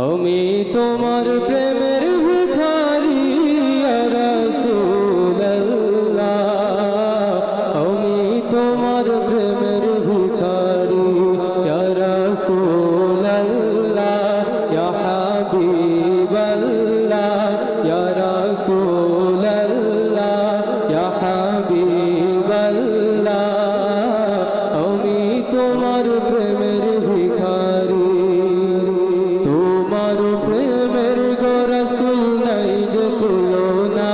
আমি তোমার প্রেমের ভিখারি ইয়া রাসূলুল্লাহ, আমি তোমার প্রেমের ভিখারি ইয়া রাসূলুল্লাহ, ইয়া হাবিবাল্লাহ, ইয়া রাসূলুল্লাহ, ইয়া হাবিবাল্লাহ, আমি তোমার প্রেমের ভিখারি। তোমার প্রেমের গো রাসূল নাই যে তুলনা,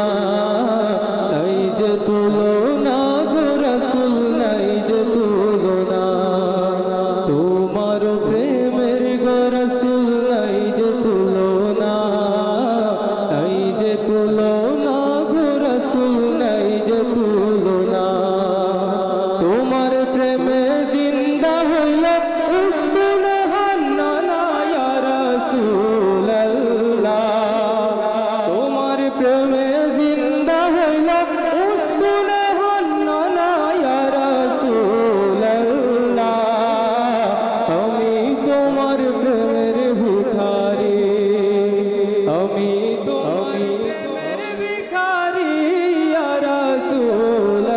নাই যে তুলনা গো রাসূল নাই যে তুলনা। তোমার প্রেমের গো রাসূল নাই যে তুলনা, নাই যে তুলনা গো রাসূল নাই যে তুলনা। তোমার প্রেমে জিন্দা হইল উসমানে হান্নানা ইয়া রাসূলুল্লাহ, তোমার প্রেমে জিন্দা হইল উসমানে হান্নানা ইয়া রাসূলুল্লাহ, আমি তোমার প্রেমের ভিখারি, আমি তোমার প্রেমের ভিখারি ইয়া রাসূলুল্লাহ,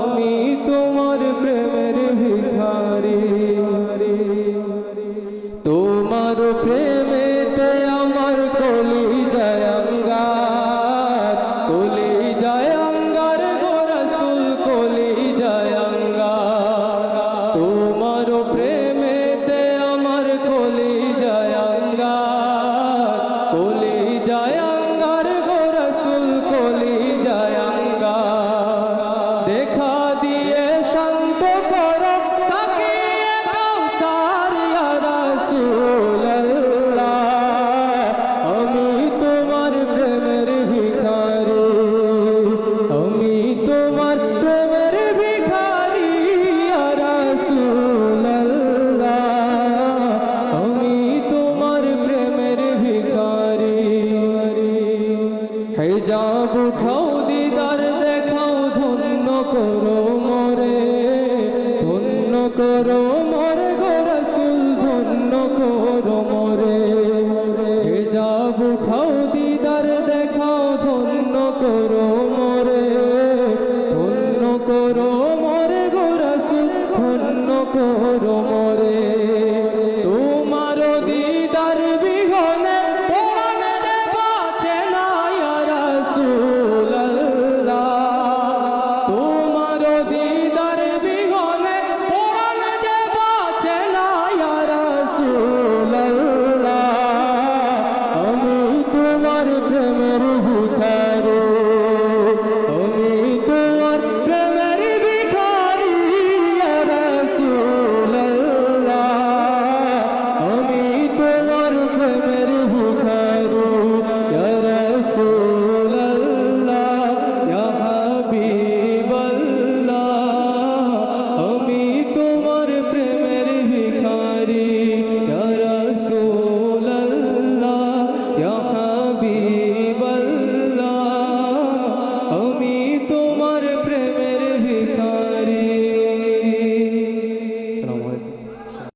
আমি তোমার প্রেমের ভিখারি। তোমার প্রেম